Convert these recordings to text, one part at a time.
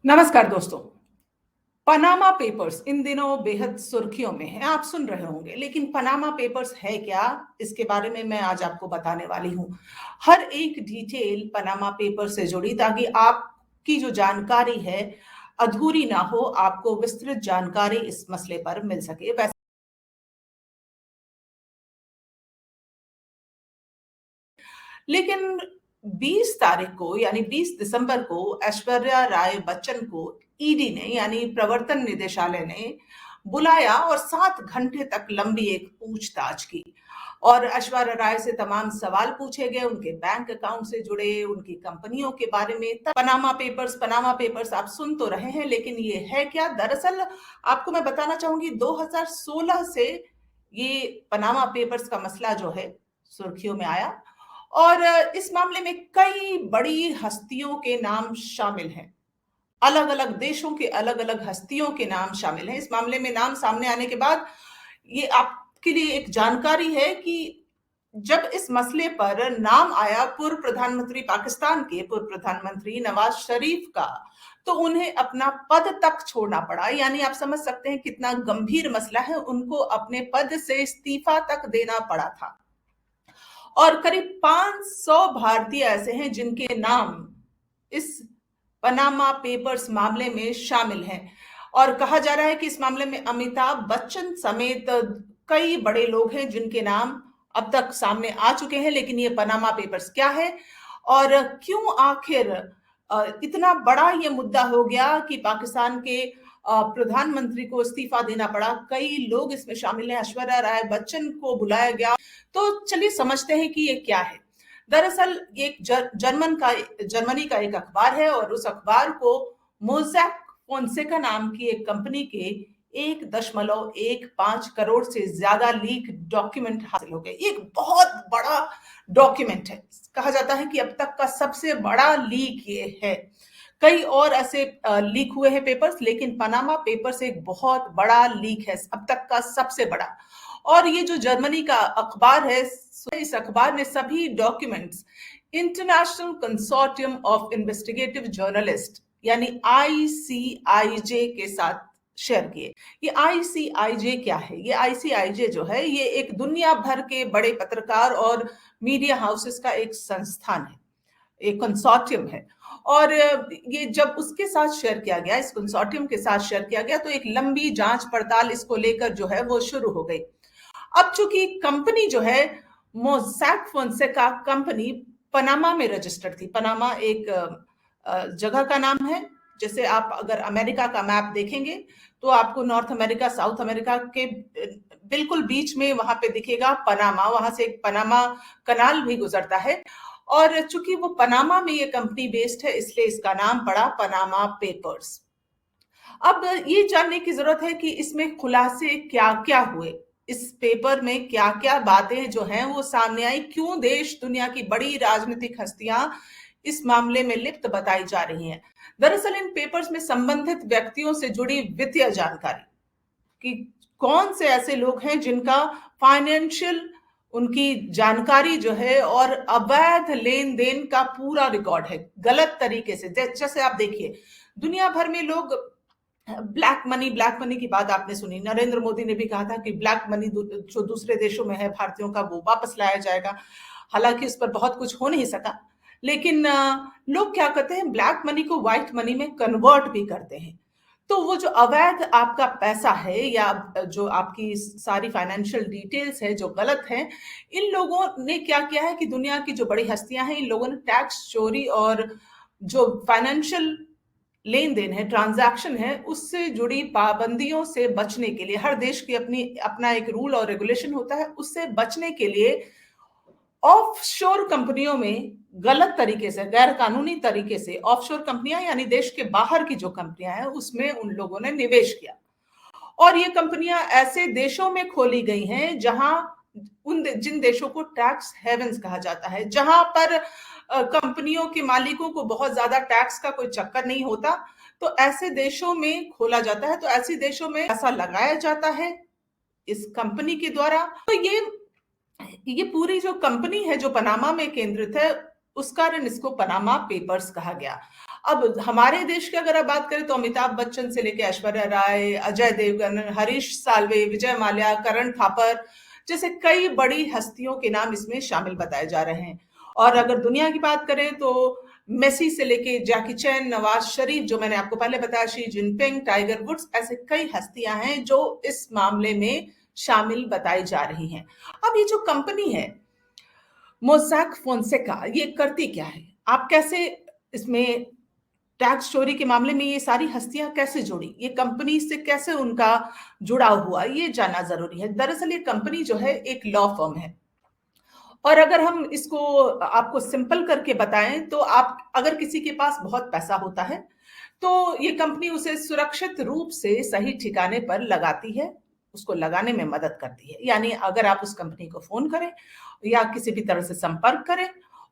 नमस्कार दोस्तों। Panama papers इन दिनों बेहद सुर्खियों में है। आप सुन रहे होंगे, लेकिन पनामा पेपर्स है क्या? इसके बारे में मैं आज आपको बताने वाली हूँ। हर एक डिटेल पनामा पेपर से जुड़ी, ताकि आपकी जो जानकारी है अधूरी ना हो, आपको विस्तृत जानकारी इस मसले पर मिल सके। वैसे लेकिन 20 तारीख को, यानी 20 दिसंबर को ऐश्वर्या राय बच्चन को ईडी ने, यानी प्रवर्तन निदेशालय ने बुलाया और 7 घंटे तक लंबी एक पूछताछ की। और ऐश्वर्या राय से तमाम सवाल पूछे गए, उनके बैंक अकाउंट से जुड़े, उनकी कंपनियों के बारे में। पनामा पेपर्स आप सुन तो रहे हैं, लेकिन ये है क्या? दरअसल आपको मैं बताना चाहूंगी, 2016 से ये पनामा पेपर्स का मसला जो है सुर्खियों में आया। और इस मामले में कई बड़ी हस्तियों के नाम शामिल हैं। अलग अलग देशों के अलग अलग हस्तियों के नाम शामिल हैं। इस मामले में नाम सामने आने के बाद ये आपके लिए एक जानकारी है कि जब इस मसले पर नाम आया पूर्व प्रधानमंत्री नवाज शरीफ का, तो उन्हें अपना पद तक छोड़ना पड़ा। यानी आप समझ सकते हैं कितना गंभीर मसला है। उनको अपने पद से इस्तीफा तक देना पड़ा था। और करीब 500 भारतीय ऐसे हैं जिनके नाम इस पनामा पेपर्स मामले में शामिल हैं। और कहा जा रहा है कि इस मामले में अमिताभ बच्चन समेत कई बड़े लोग हैं जिनके नाम अब तक सामने आ चुके हैं। लेकिन ये पनामा पेपर्स क्या है और क्यों आखिर इतना बड़ा ये मुद्दा हो गया कि पाकिस्तान के प्रधानमंत्री को इस्तीफा देना पड़ा? कई लोग इसमें शामिल हैं। ऐश्वर्या राय बच्चन को बुलाया गया। तो चलिए समझते हैं कि ये क्या है। दरअसल ये एक जर्मनी का एक अखबार है, और उस अखबार को मोज़ैक फोंसेका नाम की एक कंपनी के 1.15 करोड़ से ज्यादा लीक डॉक्यूमेंट हासिल हो गए। एक बहुत बड़ा डॉक्यूमेंट है। कहा जाता है कि अब तक का सबसे बड़ा लीक ये है। कई और ऐसे लीक हुए हैं पेपर्स, लेकिन पनामा पेपर्स एक बहुत बड़ा लीक है, अब तक का सबसे बड़ा। और ये जो जर्मनी का अखबार है, इस अखबार ने सभी documents international consortium of investigative journalist, यानी आईसीआईजे के साथ शेयर किए। ये आईसीआईजे क्या है? ये आईसीआईजे जो है, ये एक दुनिया भर के बड़े पत्रकार और मीडिया हाउसेस का एक संस्थान है, एक कंसोर्टियम है। और ये जब उसके साथ शेयर किया गया, इस कंसोर्टियम के साथ शेयर किया गया, तो एक लंबी जांच पड़ताल इसको लेकर जो है वो शुरू हो गई। अब चूंकि कंपनी जो है मोज़ैक फोंसेका कंपनी पनामा में रजिस्टर्ड थी। पनामा एक जगह का नाम है। जैसे आप अगर अमेरिका का मैप देखेंगे, तो आपको नॉर्थ अमेरिका, साउथ अमेरिका के बिल्कुल बीच में वहां पे दिखेगा पनामा। वहां से एक पनामा कनाल भी गुजरता है। और चूंकि वो पनामा में ये कंपनी बेस्ड है, इसलिए इसका नाम पड़ा पनामा पेपर्स। अब ये जानने की जरूरत है कि इसमें खुलासे क्या क्या हुए, इस पेपर में क्या क्या बातें जो हैं वो सामने आई, क्यों देश दुनिया की बड़ी राजनीतिक हस्तियां इस मामले में लिप्त बताई जा रही हैं। दरअसल इन पेपर्स में संबंधित व्यक्तियों से जुड़ी वित्तीय जानकारी, कि कौन से ऐसे लोग हैं जिनका फाइनेंशियल, उनकी जानकारी जो है, और अवैध लेन देन का पूरा रिकॉर्ड है गलत तरीके से। जैसे आप देखिए, दुनिया भर में लोग ब्लैक मनी की बात आपने सुनी। नरेंद्र मोदी ने भी कहा था कि ब्लैक मनी जो दूसरे देशों में है भारतीयों का, वो वापस लाया जाएगा। हालांकि उस पर बहुत कुछ हो नहीं सका। लेकिन लोग क्या करते हैं, ब्लैक मनी को व्हाइट मनी में कन्वर्ट भी करते हैं। तो वो जो अवैध आपका पैसा है, या जो आपकी सारी फाइनेंशियल डिटेल्स है जो गलत है, इन लोगों ने क्या किया है कि दुनिया की जो बड़ी हस्तियां हैं, इन लोगों ने टैक्स चोरी और जो फाइनेंशियल लेन देन है, ट्रांजैक्शन है, उससे जुड़ी पाबंदियों से बचने के लिए, हर देश की अपना एक रूल और रेगुलेशन होता है, उससे बचने के लिए ऑफशोर कंपनियों में गलत तरीके से, गैर कानूनी तरीके से, ऑफशोर कंपनियां यानी देश के बाहर की जो कंपनियां हैं, उसमें उन लोगों ने निवेश किया। और ये कंपनियां ऐसे देशों में खोली गई हैं जहां जिन देशों को टैक्स हेवंस कहा जाता है, जहां पर कंपनियों के मालिकों को बहुत ज्यादा टैक्स का कोई चक्कर नहीं होता। तो ऐसे देशों में खोला जाता है, तो ऐसे देशों में पैसा लगाया जाता है इस कंपनी के द्वारा। तो ये पूरी जो कंपनी है जो पनामा में केंद्रित है, उस कारण इसको पनामा पेपर्स कहा गया। अब हमारे देश की अगर आप बात करें तो अमिताभ बच्चन से लेके ऐश्वर्या राय, अजय देवगन, हरीश साल्वे, विजय माल्या, करण थापर जैसे कई बड़ी हस्तियों के नाम इसमें शामिल बताए जा रहे हैं। और अगर दुनिया की बात करें तो मेसी से लेके जैकी चैन, नवाज शरीफ, जो मैंने आपको पहले बताया, शी जिनपिंग, टाइगर वुड्स, ऐसे कई हस्तियां हैं जो इस मामले में शामिल बताई जा रही हैं। अब ये जो कंपनी है मोज़ैक फोंसेका, ये करती क्या है? आप कैसे इसमें टैक्स चोरी के मामले में ये सारी हस्तियां कैसे जुड़ी, ये कंपनी से कैसे उनका जुड़ाव हुआ, ये जानना जरूरी है। दरअसल ये कंपनी जो है एक लॉ फर्म है, और अगर हम इसको आपको सिंपल करके बताएं तो आप अगर किसी के पास बहुत पैसा होता है तो ये कंपनी उसे सुरक्षित रूप से सही ठिकाने पर लगाती है, उसको लगाने में मदद करती है। यानी अगर आप उस कंपनी को फोन करें या किसी भी तरह से संपर्क करें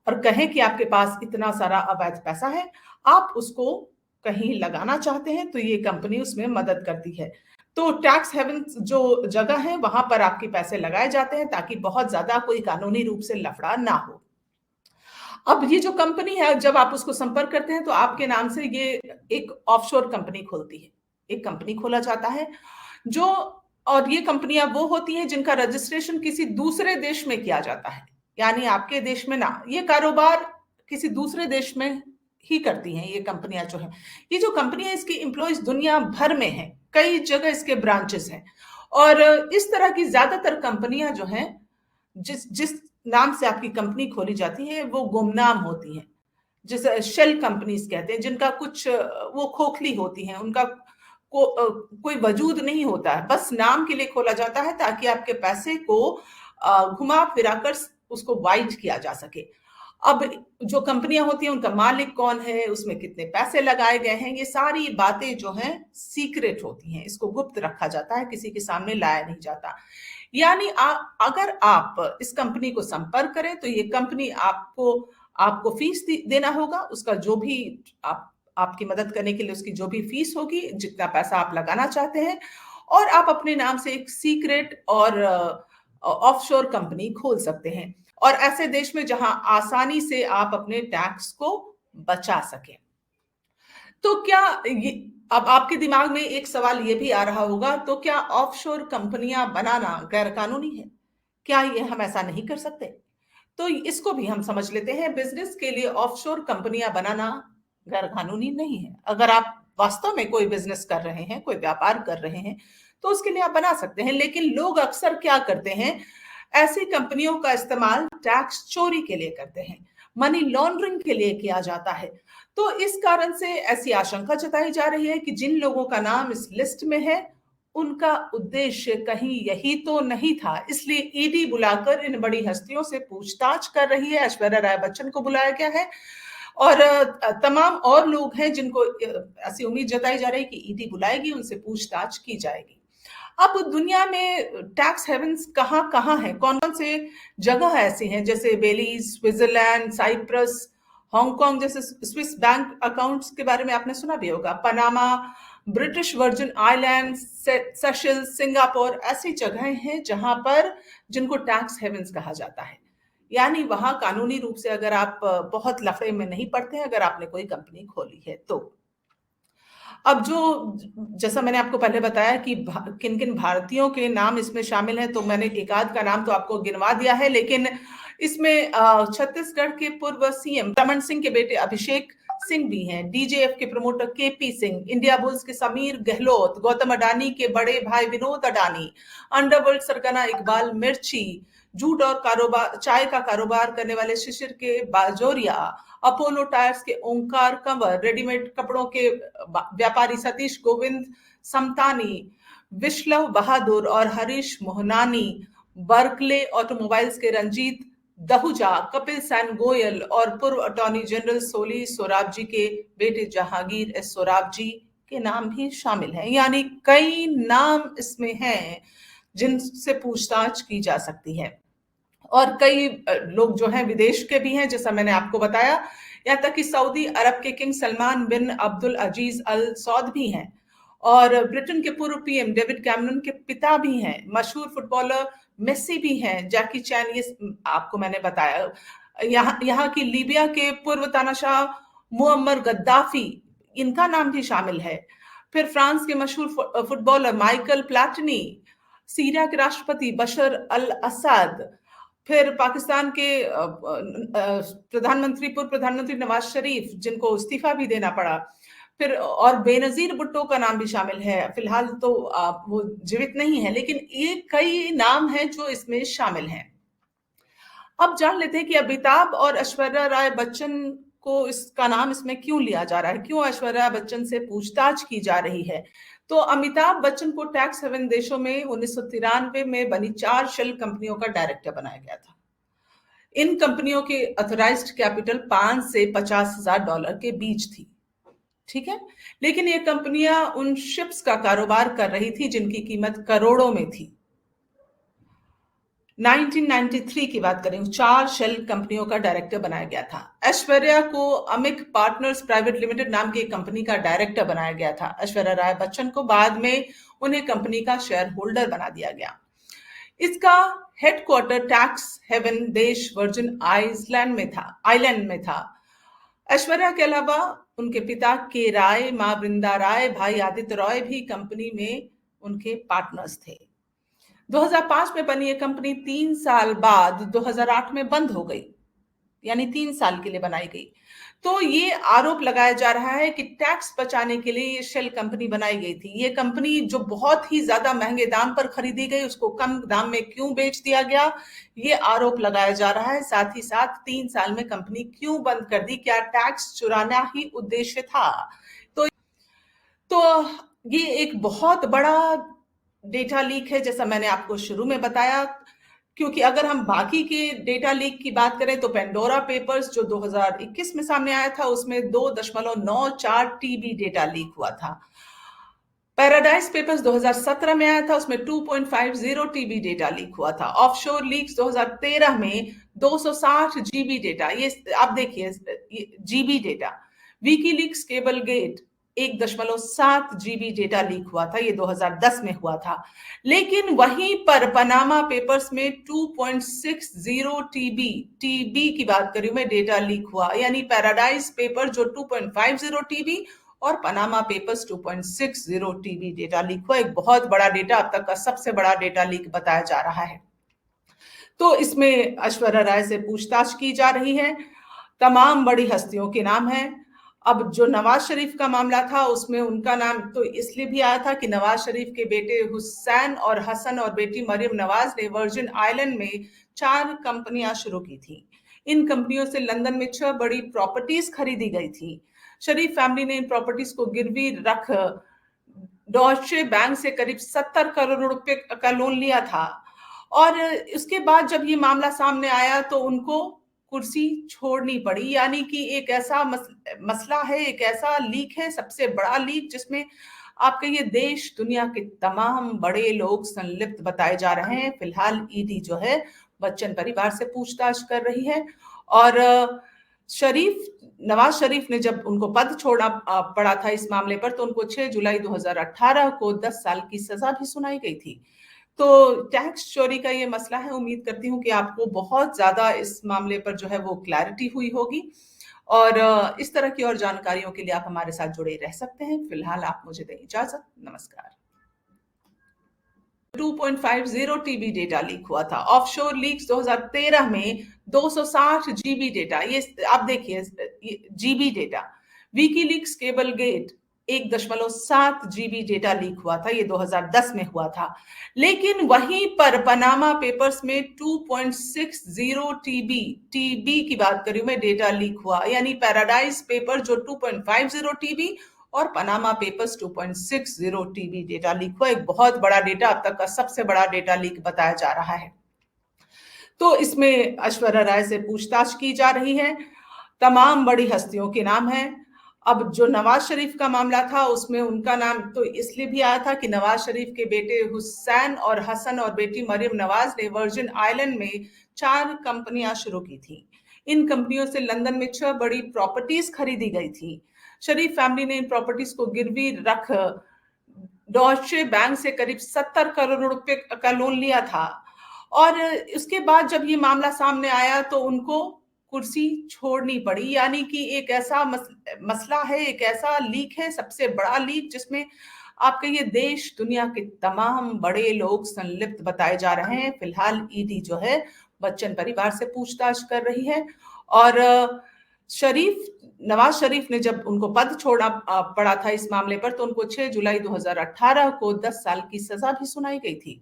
और कहें कि आपके पास इतना सारा अवैध पैसा है, आप उसको कहीं लगाना चाहते हैं, तो ये कंपनी उसमें मदद करती है। तो टैक्स हेवन जो जगह है वहां पर आपके पैसे लगाए जाते हैं ताकि बहुत ज्यादा कोई कानूनी रूप से लफड़ा ना हो। अब ये जो कंपनी है, जब आप उसको संपर्क करते हैं तो आपके नाम से ये एक ऑफशोर कंपनी खोलती है, एक कंपनी खोला जाता है जो, और ये कंपनियां वो होती हैं जिनका रजिस्ट्रेशन किसी दूसरे देश में किया जाता है, यानी आपके देश में ना, ये कारोबार किसी दूसरे देश में ही करती हैं ये कंपनियां जो हैं। ये जो कंपनी है इसकी एम्प्लॉयज दुनिया भर में है, कई जगह इसके ब्रांचेस हैं, और इस तरह की ज्यादातर कंपनियां जो हैं, जिस जिस नाम से आपकी कंपनी खोली जाती है वो गुमनाम होती हैं, जिसे शेल कंपनीज कहते हैं, जिनका कुछ वो खोखली होती हैं, उनका कोई वजूद नहीं होता है, बस नाम के लिए खोला जाता है ताकि आपके पैसे को घुमा फिराकर उसको वाइट किया जा सके। अब जो कंपनियां होती हैं उनका मालिक कौन है, उसमें कितने पैसे लगाए गए हैं, ये सारी बातें जो हैं सीक्रेट होती हैं, इसको गुप्त रखा जाता है, किसी के सामने लाया नहीं जाता। यानी अगर आप इस कंपनी को संपर्क करें तो ये कंपनी आपको आपको फीस देना होगा, उसका जो भी आपकी मदद करने के लिए उसकी जो भी फीस होगी, जितना पैसा आप लगाना चाहते हैं, और आप अपने नाम से एक सीक्रेट और ऑफशोर कंपनी खोल सकते हैं, और ऐसे देश में जहां आसानी से आप अपने टैक्स को बचा सकें। तो क्या ये, अब आपके दिमाग में एक सवाल ये भी आ रहा होगा, तो क्या ऑफशोर कंपनियां बनाना गैर कानूनी है? क्या ये हम ऐसा नहीं कर सकते? तो इसको भी हम समझ लेते हैं। बिजनेस के लिए ऑफशोर कंपनियां बनाना गैर कानूनी नहीं है। अगर आप वास्तव में कोई बिजनेस कर रहे हैं, कोई व्यापार कर रहे हैं, तो उसके लिए आप बना सकते हैं। लेकिन लोग अक्सर क्या करते हैं, ऐसी कंपनियों का इस्तेमाल टैक्स चोरी के लिए करते हैं, मनी लॉन्ड्रिंग के लिए किया जाता है। तो इस कारण से ऐसी आशंका जताई जा रही है कि जिन लोगों का नाम इस लिस्ट में है उनका उद्देश्य कहीं यही तो नहीं था, इसलिए ईडी बुलाकर इन बड़ी हस्तियों से पूछताछ कर रही है। ऐश्वर्या राय बच्चन को बुलाया गया है, और तमाम और लोग हैं जिनको ऐसी उम्मीद जताई जा रही है कि ईडी बुलाएगी, उनसे पूछताछ की जाएगी। अब दुनिया में टैक्स हेवन्स कहाँ कहाँ हैं, कौन कौन से जगह ऐसी हैं, जैसे बेलीज, स्विट्जरलैंड, साइप्रस, हांगकांग जैसे स्विस बैंक अकाउंट्स के बारे में आपने सुना भी होगा, Panama, British virgin island, Seychelles, Singapore, ऐसी जगहें हैं जहां पर जिनको टैक्स हेवन्स कहा जाता है। यानी वहां कानूनी रूप से अगर आप बहुत लफड़े में नहीं पड़ते हैं, अगर आपने कोई कंपनी खोली है तो। अब जो, जैसा मैंने आपको पहले बताया कि किन किन भारतीयों के नाम इसमें शामिल हैं, तो मैंने एक आध का नाम तो आपको गिनवा दिया है, लेकिन इसमें छत्तीसगढ़ के पूर्व सीएम रमन सिंह के बेटे अभिषेक सिंह भी हैं, डीजेएफ के promoter KP Singh, India bulls के समीर गहलोत, गौतम अडानी के बड़े भाई विनोद अडानी, अंडरवर्ल्ड सरगना इकबाल मिर्ची, जूट और कारोबार चाय का कारोबार करने वाले शिशिर के बाजोरिया, अपोलो टायर्स के ओंकार कंवर, रेडीमेड कपड़ों के व्यापारी सतीश गोविंद समतानी, विश्लव बहादुर और हरीश मोहनानी, बर्कले ऑटोमोबाइल्स के रंजीत दहुजा, कपिल सैन गोयल और पूर्व अटॉर्नी जनरल सोली सोराबजी के बेटे जहांगीर एस सोराबजी के नाम भी शामिल हैं। यानी कई नाम इसमें हैं जिनसे पूछताछ की जा सकती है, और कई लोग जो हैं विदेश के भी हैं, जैसा मैंने आपको बताया। यहाँ तक कि सऊदी अरब के किंग सलमान बिन अब्दुल अजीज अल सौद भी हैं, और ब्रिटेन के पूर्व पीएम डेविड कैमरन के पिता भी हैं, मशहूर फुटबॉलर मेसी भी हैं, जैकी चैन, ये आपको मैंने बताया। यहाँ की लीबिया के पूर्व तानाशाह मुअम्मर गद्दाफी, इनका नाम भी शामिल है। फिर फ्रांस के मशहूर फुटबॉलर माइकल प्लाटिनी, सीरिया के राष्ट्रपति बशर अल असद, फिर पाकिस्तान के प्रधानमंत्री पूर्व प्रधानमंत्री नवाज शरीफ, जिनको इस्तीफा भी देना पड़ा, फिर और बेनजीर भुट्टो का नाम भी शामिल है। फिलहाल तो वो जीवित नहीं है, लेकिन ये कई नाम हैं जो इसमें शामिल हैं। अब जान लेते हैं कि अमिताभ और ऐश्वर्या राय बच्चन को इसका नाम इसमें क्यों लिया जा रहा है, क्यों ऐश्वर्या बच्चन से पूछताछ की जा रही है। तो अमिताभ बच्चन को टैक्स हेवन देशों में 1993 में बनी 4 शेल कंपनियों का डायरेक्टर बनाया गया था। इन कंपनियों की ऑथराइज्ड कैपिटल 5 से $50,000 के बीच थी, ठीक है। लेकिन ये कंपनियां उन शिप्स का कारोबार कर रही थी जिनकी कीमत करोड़ों में थी। 1993 की बात करें, 4 शेल कंपनियों का डायरेक्टर बनाया गया था। ऐश्वर्या को अमिक पार्टनर्स प्राइवेट लिमिटेड नाम की एक कंपनी का डायरेक्टर बनाया गया था। ऐश्वर्या राय बच्चन को बाद में उन्हें कंपनी का शेयर होल्डर बना दिया गया। इसका हेडक्वार्टर टैक्स हेवन देश वर्जिन आइलैंड में था। ऐश्वर्या के अलावा उनके पिता के राय, मां वृंदा राय, भाई आदित्य रॉय भी कंपनी में उनके पार्टनर्स थे। 2005 में बनी ये कंपनी 3 साल बाद 2008 में बंद हो गई, यानी 3 साल के लिए बनाई गई। तो ये आरोप लगाया जा रहा है कि टैक्स बचाने के लिए ये शेल कंपनी बनाई गई थी। ये कंपनी जो बहुत ही ज्यादा महंगे दाम पर खरीदी गई, उसको कम दाम में क्यों बेच दिया गया, ये आरोप लगाया जा रहा है। साथ ही साथ 3 साल में कंपनी क्यों बंद कर दी, क्या टैक्स चुराना ही उद्देश्य था। तो ये एक बहुत बड़ा डेटा लीक है, जैसा मैंने आपको शुरू में बताया। क्योंकि अगर हम बाकी के डेटा लीक की बात करें तो पेंडोरा पेपर्स जो 2021 में सामने आया था, उसमें 2.94 टीबी डेटा लीक हुआ था। पैराडाइज पेपर्स 2017 में आया था, उसमें 2.50 टीबी डेटा लीक हुआ था। ऑफशोर लीक्स 2013 में 260 जीबी डेटा, ये आप देखिए GB data. WikiLeaks cable gate 1.7 GB data leak हुआ था, ये 2010 में हुआ था। लेकिन वहीं पर पनामा पेपर्स में 2.60 टीबी की बात करूं मैं, डेटा लीक हुआ। यानी पैराडाइज पेपर जो 2.50 टीबी और Panama papers 2.60 TB data leak हुआ। एक बहुत बड़ा डेटा, अब तक का सबसे बड़ा डेटा लीक बताया जा रहा है। तो इसमें ऐश्वर्या राय से पूछताछ की जा रही है। तमाम बड़ी हस्तियों के नाम हैं। अब जो नवाज शरीफ का मामला था, उसमें उनका नाम तो इसलिए भी आया था कि नवाज शरीफ के बेटे हुसैन और हसन और बेटी मरियम नवाज ने वर्जिन आइलैंड में 4 कंपनियां शुरू की थी। इन कंपनियों से लंदन में 6 बड़ी प्रॉपर्टीज खरीदी गई थी। शरीफ फैमिली ने इन प्रॉपर्टीज को गिरवी रख डॉचे बैंक से करीब 70 करोड़ रुपए का लोन लिया था। और उसके बाद जब ये मामला सामने आया तो उनको कुर्सी छोड़नी पड़ी। यानी कि एक ऐसा मसला है, एक ऐसा लीक है, सबसे बड़ा लीक, जिसमें आपके ये देश दुनिया के तमाम बड़े लोग संलिप्त बताए जा रहे हैं। फिलहाल ईडी जो है बच्चन परिवार से पूछताछ कर रही है। और नवाज शरीफ ने जब उनको पद छोड़ना पड़ा था इस मामले पर, तो उनको 6 जुलाई 2018 को 10 साल की सजा भी सुनाई गई थी। तो टैक्स चोरी का ये मसला है। उम्मीद करती हूँ कि आपको बहुत ज्यादा इस मामले पर जो है वो क्लैरिटी हुई होगी। और इस तरह की और जानकारियों के लिए आप हमारे साथ जुड़े रह सकते हैं। फिलहाल आप मुझे दें इजाजत। नमस्कार। 2.50 टीबी डेटा लीक हुआ था। ऑफशोर लीक्स 2013 में 260 जीबी डेटा, ये आप देखिए GB data. WikiLeaks cable gate 1.7 GB data leak हुआ था, ये 2010 में हुआ था। लेकिन वहीं पर पनामा पेपर्स में 2.60 टीबी की बात करूं मैं, डेटा लीक हुआ। यानी पैराडाइज पेपर जो 2.50 टीबी और Panama papers 2.60 TB data leak हुआ। एक बहुत बड़ा डेटा, अब तक का सबसे बड़ा डेटा लीक बताया जा रहा है। तो इसमें ऐश्वर्या राय से पूछताछ की जा रही है। तमाम बड़ी हस्तियों के नाम हैं। अब जो नवाज शरीफ का मामला था, उसमें उनका नाम तो इसलिए भी आया था कि नवाज शरीफ के बेटे हुसैन और हसन और बेटी मरियम नवाज ने वर्जिन आइलैंड में 4 कंपनियां शुरू की थी। इन कंपनियों से लंदन में 6 बड़ी प्रॉपर्टीज खरीदी गई थी। शरीफ फैमिली ने इन प्रॉपर्टीज को गिरवी रख डॉचे बैंक से करीब 70 करोड़ रुपए का लोन लिया था। और उसके बाद जब ये मामला सामने आया तो उनको कुर्सी छोड़नी पड़ी। यानी कि एक ऐसा मसला है, एक ऐसा लीक है, सबसे बड़ा लीक जिसमें आप कहिए देश दुनिया के तमाम बड़े लोग संलिप्त बताए जा रहे हैं। फिलहाल ईडी जो है बच्चन परिवार से पूछताछ कर रही है। और शरीफ नवाज शरीफ ने जब उनको पद छोड़ना पड़ा था इस मामले पर, तो उनको 6 जुलाई 2018 को 10 साल की सजा भी सुनाई गई थी।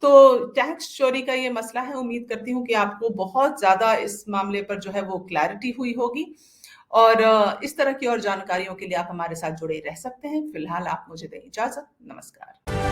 तो टैक्स चोरी का ये मसला है। उम्मीद करती हूँ कि आपको बहुत ज्यादा इस मामले पर जो है वो क्लैरिटी हुई होगी। और इस तरह की और जानकारियों के लिए आप हमारे साथ जुड़े रह सकते हैं। फिलहाल आप मुझे दें इजाजत। नमस्कार।